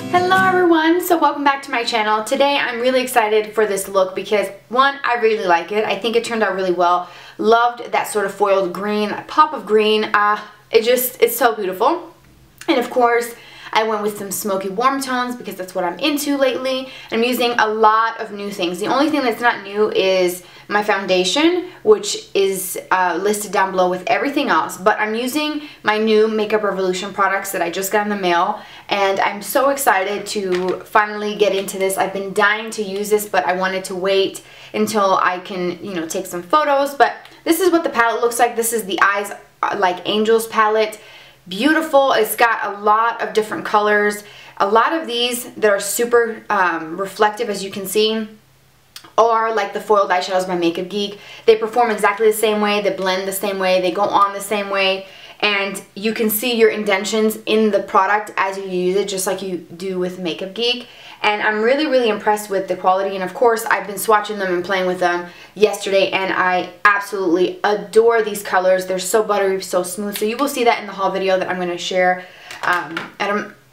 Hello everyone, so welcome back to my channel. Today I'm really excited for this look because one, I really like it. I think it turned out really well. Loved that sort of foiled green, that pop of green. It's so beautiful. And of course, I went with some smoky warm tones because that's what I'm into lately. I'm using a lot of new things. The only thing that's not new is my foundation, which is listed down below with everything else. But I'm using my new Makeup Revolution products that I just got in the mail. And I'm so excited to finally get into this. I've been dying to use this, but I wanted to wait until I can, take some photos. But this is what the palette looks like. This is the Eyes Like Angels palette. Beautiful. It's got a lot of different colors. A lot of these that are super reflective, as you can see, are like the foiled eyeshadows by Makeup Geek. They perform exactly the same way. They blend the same way. They go on the same way. And you can see your indentions in the product as you use it, just like you do with Makeup Geek. And I'm really, really impressed with the quality. And of course, I've been swatching them and playing with them yesterday, and I absolutely adore these colors. They're so buttery, so smooth. So you will see that in the haul video that I'm going to share.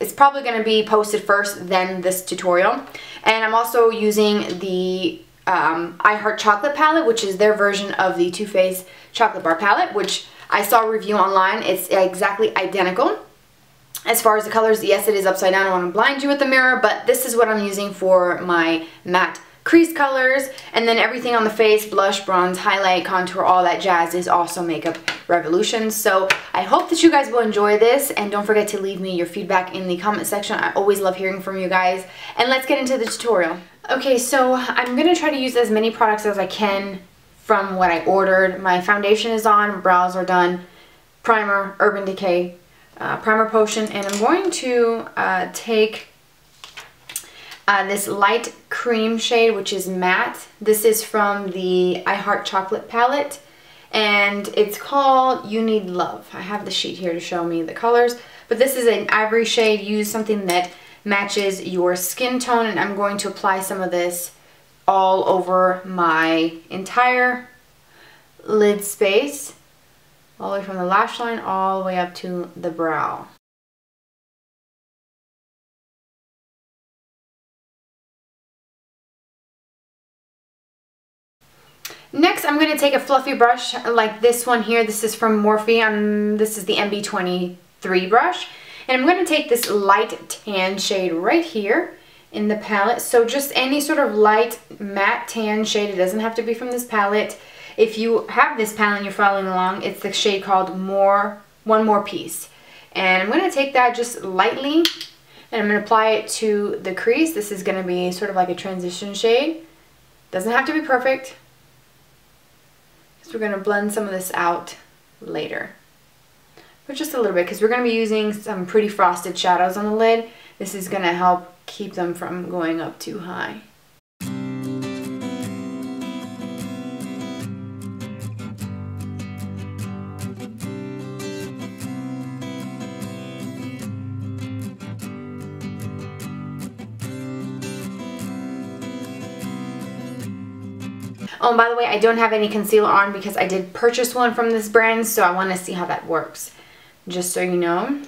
It's probably going to be posted first, then this tutorial. And I'm also using the I Heart Chocolate palette, which is their version of the Too Faced Chocolate Bar palette, which I saw a review online. It's exactly identical. As far as the colors, yes, it is upside down. I want to blind you with the mirror, but this is what I'm using for my matte crease colors. And then everything on the face, blush, bronze, highlight, contour, all that jazz is also Makeup Revolution. So I hope that you guys will enjoy this, and don't forget to leave me your feedback in the comment section. I always love hearing from you guys. And let's get into the tutorial. Okay, so I'm going to try to use as many products as I can from what I ordered. My foundation is on, brows are done, primer, Urban Decay Primer Potion, and I'm going to take this light cream shade, which is matte. This is from the I Heart Chocolate palette, and it's called You Need Love. I have the sheet here to show me the colors, but this is an ivory shade. Use something that matches your skin tone, and I'm going to apply some of this all over my entire lid space, all the way from the lash line all the way up to the brow. Next, I'm going to take a fluffy brush like this one here. This is from Morphe. This is the MB23 brush. And I'm going to take this light tan shade right here in the palette. So just any sort of light matte tan shade. It doesn't have to be from this palette. If you have this palette and you're following along, it's the shade called One More Piece. And I'm going to take that just lightly, and I'm going to apply it to the crease. This is going to be sort of like a transition shade. Doesn't have to be perfect, because we're going to blend some of this out later. But just a little bit, because we're going to be using some pretty frosted shadows on the lid. This is going to help keep them from going up too high. Oh, and by the way, I don't have any concealer on because I did purchase one from this brand, so I want to see how that works, just so you know.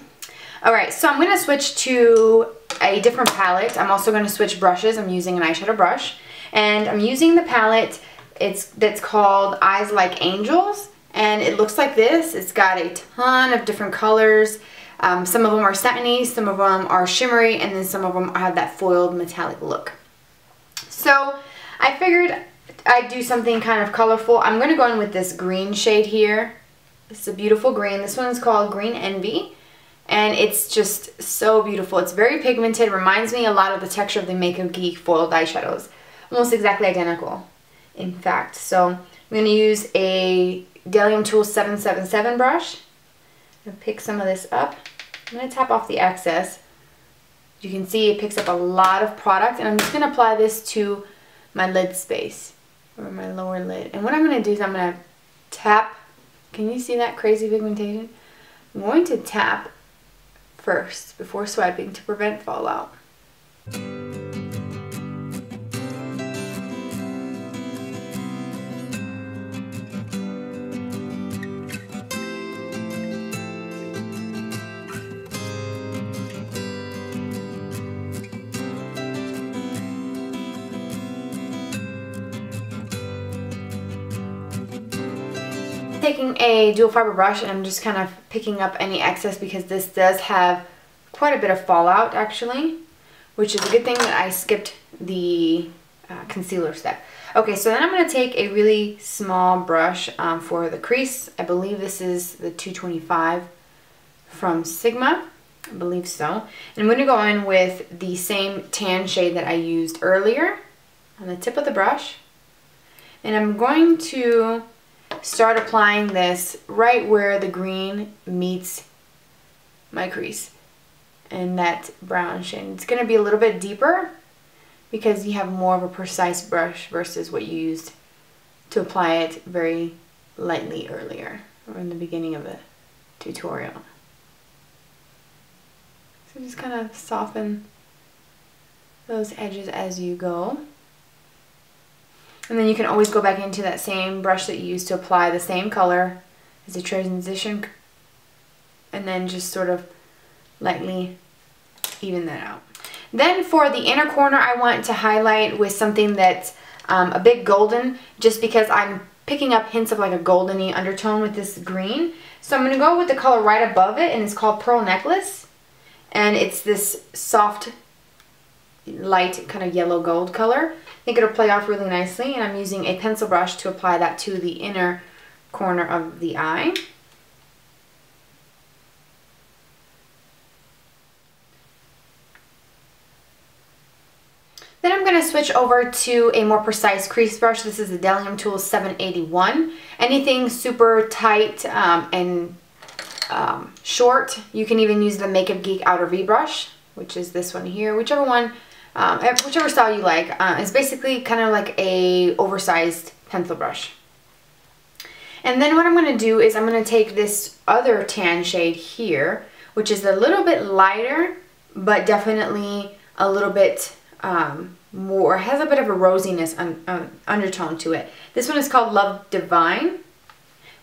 Alright, so I'm going to switch to a different palette. I'm also going to switch brushes. I'm using an eyeshadow brush, and I'm using the palette that's called Eyes Like Angels, and it looks like this. It's got a ton of different colors. Some of them are satiny, some of them are shimmery, and then some of them have that foiled metallic look. So I figured I'd do something kind of colorful. I'm going to go in with this green shade here. This is a beautiful green. This one is called Green Envy, and it's just so beautiful. It's very pigmented. Reminds me a lot of the texture of the Makeup Geek foiled eyeshadows. Almost exactly identical, in fact. So I'm going to use a Delium Tool 777 brush and pick some of this up. I'm going to tap off the excess. You can see it picks up a lot of product, and I'm just going to apply this to my lid space, or my lower lid. And what I'm going to do is I'm going to tap. Can you see that crazy pigmentation? I'm going to tap first before swiping to prevent fallout. taking a dual fiber brush and I'm just kind of picking up any excess because this does have quite a bit of fallout actually, which is a good thing that I skipped the concealer step. Okay, so then I'm going to take a really small brush for the crease. I believe this is the 225 from Sigma. I believe so. And I'm going to go in with the same tan shade that I used earlier on the tip of the brush. And I'm going to start applying this right where the green meets my crease and that brown shade. It's going to be a little bit deeper because you have more of a precise brush versus what you used to apply it very lightly earlier or in the beginning of the tutorial. So just kind of soften those edges as you go. And then you can always go back into that same brush that you used to apply the same color as a transition and then just sort of lightly even that out. Then for the inner corner, I want to highlight with something that's a bit golden, just because I'm picking up hints of like a goldeny undertone with this green. So I'm going to go with the color right above it, and it's called Pearl Necklace. And it's this soft, light kind of yellow gold color. I think it'll play off really nicely, and I'm using a pencil brush to apply that to the inner corner of the eye. Then I'm going to switch over to a more precise crease brush. This is the Delium Tools 781. Anything super tight and short, you can even use the Makeup Geek Outer V brush, which is this one here. Whichever one, whichever style you like. It's basically kind of like a oversized pencil brush. And then what I'm going to do is I'm going to take this other tan shade here, which is a little bit lighter, but definitely a little bit more, has a bit of a rosiness undertone to it. This one is called Love Divine.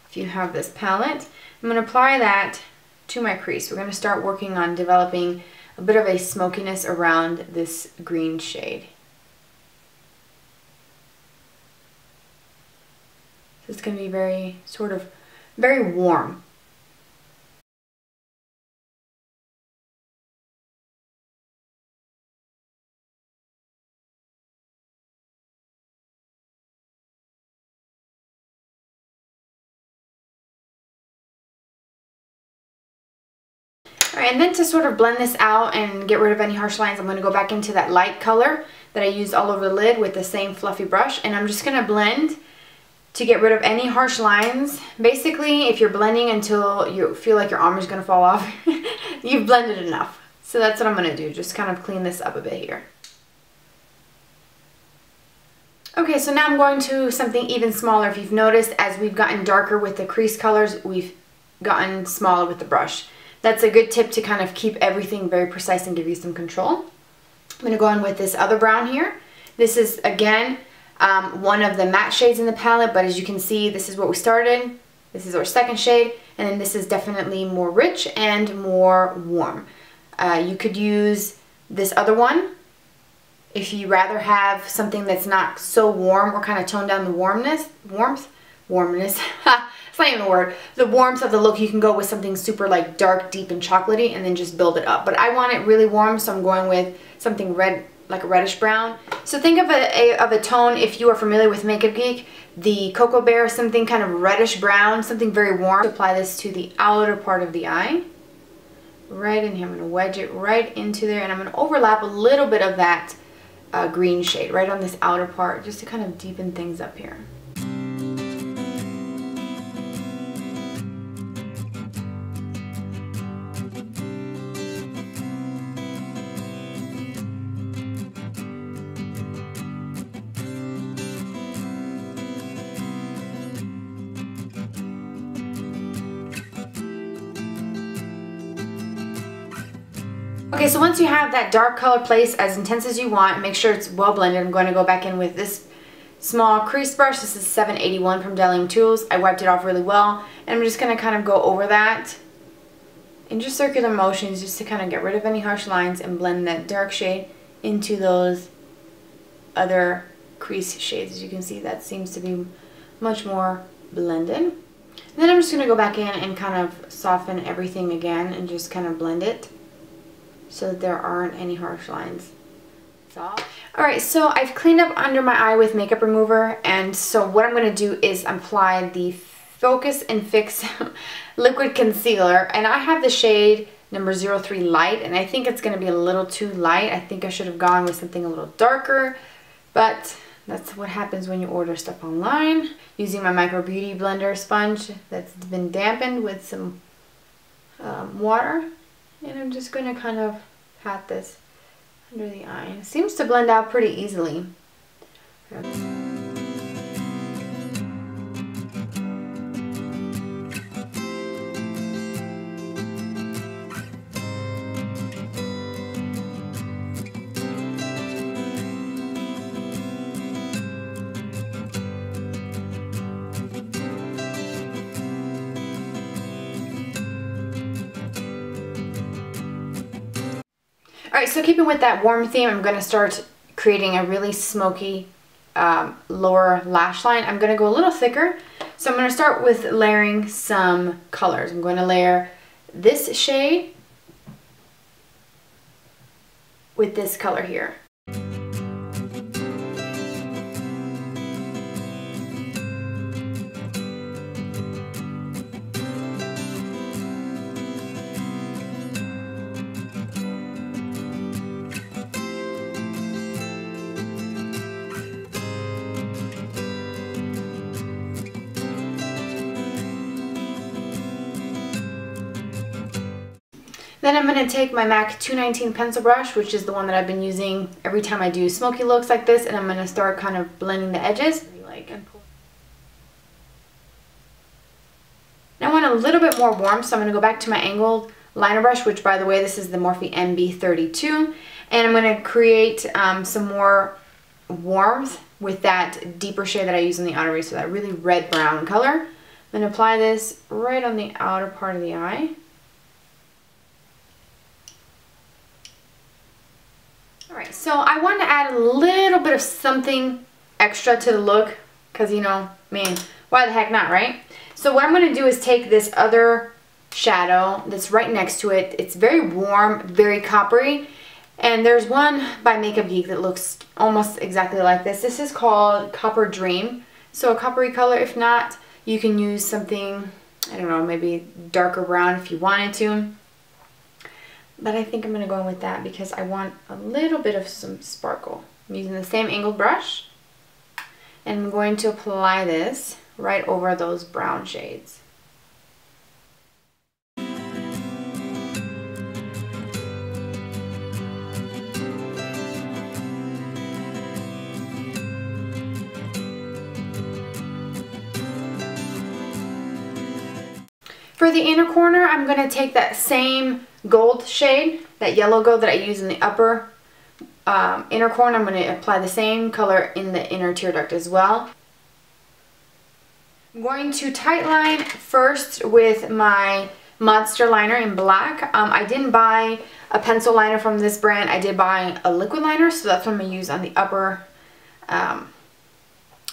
If you have this palette, I'm going to apply that to my crease. We're going to start working on developing a bit of a smokiness around this green shade. So it's going to be very sort of very warm. Alright, and then to sort of blend this out and get rid of any harsh lines, I'm going to go back into that light color that I used all over the lid with the same fluffy brush, and I'm just going to blend to get rid of any harsh lines. Basically, if you're blending until you feel like your arm is going to fall off, you've blended enough. So that's what I'm going to do, just kind of clean this up a bit here. Okay, so now I'm going to something even smaller. If you've noticed, as we've gotten darker with the crease colors, we've gotten smaller with the brush. That's a good tip to kind of keep everything very precise and give you some control. I'm going to go in with this other brown here. This is, again, one of the matte shades in the palette, but as you can see, this is what we started. This is our second shade, and then this is definitely more rich and more warm. You could use this other one if you rather have something that's not so warm or kind of tone down the warmness. It's not even a word. The warmth of the look, you can go with something super like dark, deep, and chocolatey and then just build it up. But I want it really warm, so I'm going with something red, like a reddish brown. So think of a tone, if you are familiar with Makeup Geek, the Cocoa Bear, something kind of reddish brown, something very warm. Apply this to the outer part of the eye. Right in here. I'm going to wedge it right into there, and I'm going to overlap a little bit of that green shade right on this outer part just to kind of deepen things up here. Okay, so once you have that dark color placed as intense as you want, make sure it's well blended. I'm going to go back in with this small crease brush. This is 781 from Delium Tools. I wiped it off really well, and I'm just going to kind of go over that in just circular motions just to kind of get rid of any harsh lines and blend that dark shade into those other crease shades. As you can see, that seems to be much more blended. Then I'm just going to go back in and kind of soften everything again and just kind of blend it so that there aren't any harsh lines. Alright, so I've cleaned up under my eye with makeup remover, and so what I'm going to do is apply the Focus and Fix liquid concealer, and I have the shade number 03 Light, and I think it's going to be a little too light. I think I should have gone with something a little darker, but that's what happens when you order stuff online. Using my Micro Beauty Blender sponge that's been dampened with some water, and I'm just going to kind of pat this under the eye. It seems to blend out pretty easily. Alright, so keeping with that warm theme, I'm going to start creating a really smoky lower lash line. I'm going to go a little thicker. So I'm going to start with layering some colors. I'm going to layer this shade with this color here. Then I'm going to take my MAC 219 pencil brush, which is the one that I've been using every time I do smoky looks like this, and I'm going to start kind of blending the edges. Now I want a little bit more warmth, so I'm going to go back to my angled liner brush, which by the way, this is the Morphe MB32, and I'm going to create some more warmth with that deeper shade that I use in the outer, so that really red brown color. I'm going to apply this right on the outer part of the eye. Alright, so I want to add a little bit of something extra to the look, because you know, man, why the heck not, right? So what I'm going to do is take this other shadow that's right next to it. It's very warm, very coppery, and there's one by Makeup Geek that looks almost exactly like this. This is called Copper Dream, so a coppery color. If not, you can use something, I don't know, maybe darker brown if you wanted to. But I think I'm going to go in with that because I want a little bit of some sparkle. I'm using the same angled brush, and I'm going to apply this right over those brown shades. For the inner corner, I'm going to take that same gold shade, that yellow gold that I use in the upper inner corner. I'm going to apply the same color in the inner tear duct as well. I'm going to tight line first with my Modster liner in black. I didn't buy a pencil liner from this brand. I did buy a liquid liner, so that's what I'm going to use on the upper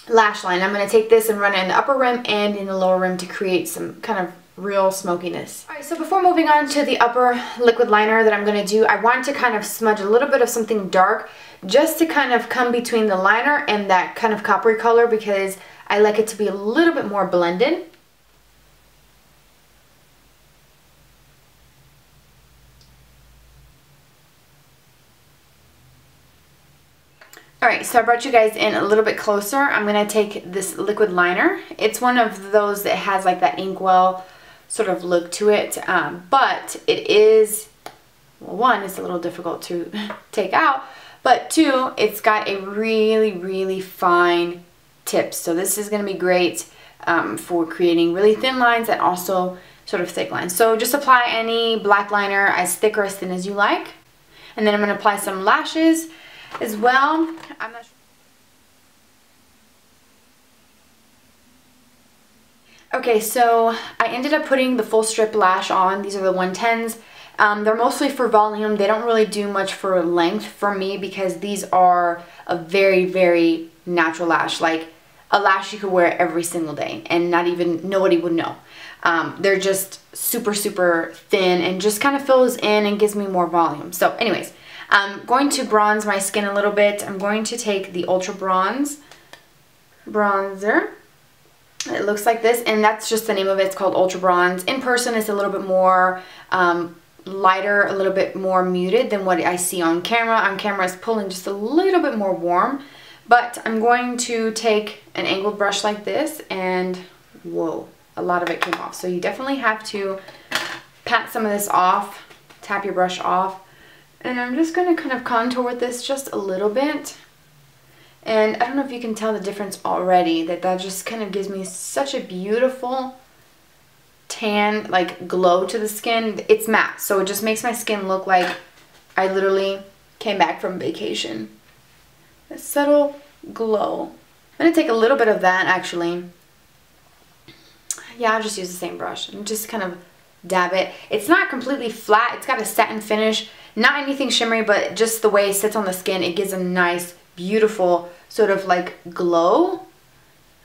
lash line. I'm going to take this and run it in the upper rim and in the lower rim to create some kind of real smokiness. Alright, so before moving on to the upper liquid liner that I'm going to do, I want to kind of smudge a little bit of something dark just to kind of come between the liner and that kind of coppery color, because I like it to be a little bit more blended. Alright, so I brought you guys in a little bit closer. I'm going to take this liquid liner. It's one of those that has like that inkwell sort of look to it, but it is, well, one, it's a little difficult to take out, but two, it's got a really, really fine tip. So this is going to be great for creating really thin lines and also sort of thick lines. So just apply any black liner as thick or as thin as you like. And then I'm going to apply some lashes as well. I'm not sure. Okay, so I ended up putting the full strip lash on. These are the 110s. They're mostly for volume. They don't really do much for length for me because these are a very, very natural lash. Like, a lash you could wear every single day and nobody would know. They're just super, super thin and just kind of fills in and gives me more volume. So anyways, I'm going to bronze my skin a little bit. I'm going to take the Ultra Bronze bronzer. It looks like this, and that's just the name of it. It's called Ultra Bronze. In person, it's a little bit more lighter, a little bit more muted than what I see on camera. On camera, it's pulling just a little bit more warm. But I'm going to take an angled brush like this, and whoa, a lot of it came off. So you definitely have to pat some of this off, tap your brush off. And I'm just going to kind of contour with this just a little bit. And I don't know if you can tell the difference already, that just kind of gives me such a beautiful tan, like glow to the skin. It's matte, so it just makes my skin look like I literally came back from vacation. A subtle glow. I'm going to take a little bit of that actually. Yeah, I'll just use the same brush and just kind of dab it. It's not completely flat. It's got a satin finish. Not anything shimmery, but just the way it sits on the skin, it gives a nice, beautiful sort of like glow.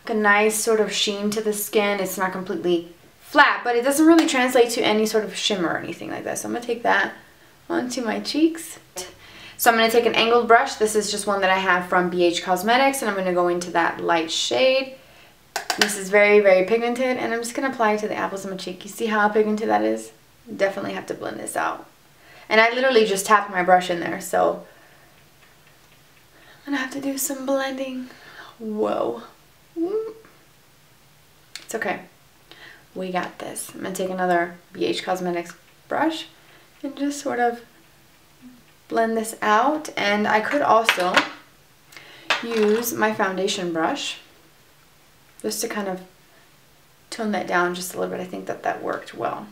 Like a nice sort of sheen to the skin. It's not completely flat, but it doesn't really translate to any sort of shimmer or anything like that. So I'm going to take that onto my cheeks. So I'm going to take an angled brush. This is just one that I have from BH Cosmetics, and I'm going to go into that light shade. This is very, very pigmented, and I'm just going to apply it to the apples of my cheek. You see how pigmented that is? Definitely have to blend this out. And I literally just tapped my brush in there, so I'm going to have to do some blending. Whoa. It's okay. We got this. I'm going to take another BH Cosmetics brush and just sort of blend this out. And I could also use my foundation brush just to kind of tone that down just a little bit. I think that worked well.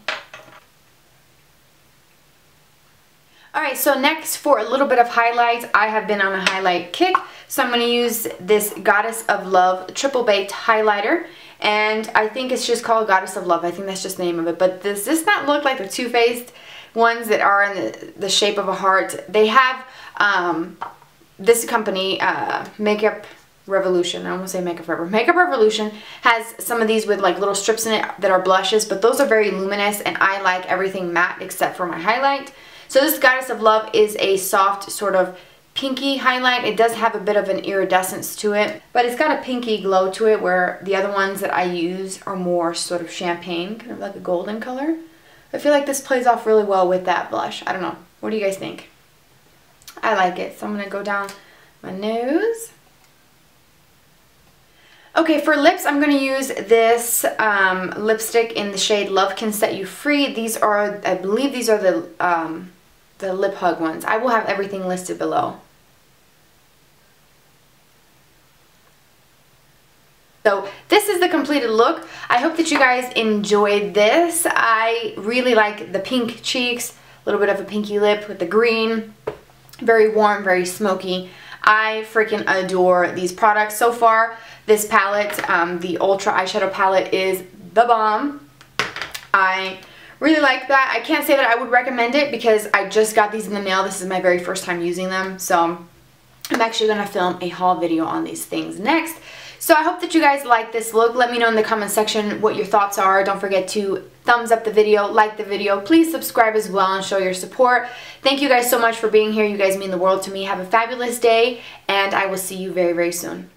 Alright, so next for a little bit of highlights, I have been on a highlight kick. So I'm going to use this Goddess of Love Triple Baked Highlighter. And I think it's just called Goddess of Love. I think that's just the name of it. But does this not look like the Too Faced ones that are in the shape of a heart? They have this company, Makeup Revolution. I almost say Makeup Forever. Makeup Revolution has some of these with like little strips in it that are blushes. But those are very luminous, and I like everything matte except for my highlight. So this Goddess of Love is a soft sort of pinky highlight. It does have a bit of an iridescence to it, but it's got a pinky glow to it, where the other ones that I use are more sort of champagne, kind of like a golden color. I feel like this plays off really well with that blush. I don't know. What do you guys think? I like it. So I'm going to go down my nose. Okay, for lips, I'm going to use this lipstick in the shade Love Can Set You Free. These are, I believe these are the Lip Hug ones. I will have everything listed below. So this is the completed look. I hope that you guys enjoyed this. I really like the pink cheeks, a little bit of a pinky lip with the green. Very warm, very smoky. I freaking adore these products. So far, this palette, the Ultra Eyeshadow palette, is the bomb. I really like that. I can't say that I would recommend it because I just got these in the mail. This is my very first time using them. So I'm actually going to film a haul video on these things next. So I hope that you guys like this look. Let me know in the comment section what your thoughts are. Don't forget to thumbs up the video, like the video. Please subscribe as well and show your support. Thank you guys so much for being here. You guys mean the world to me. Have a fabulous day, and I will see you very, very soon.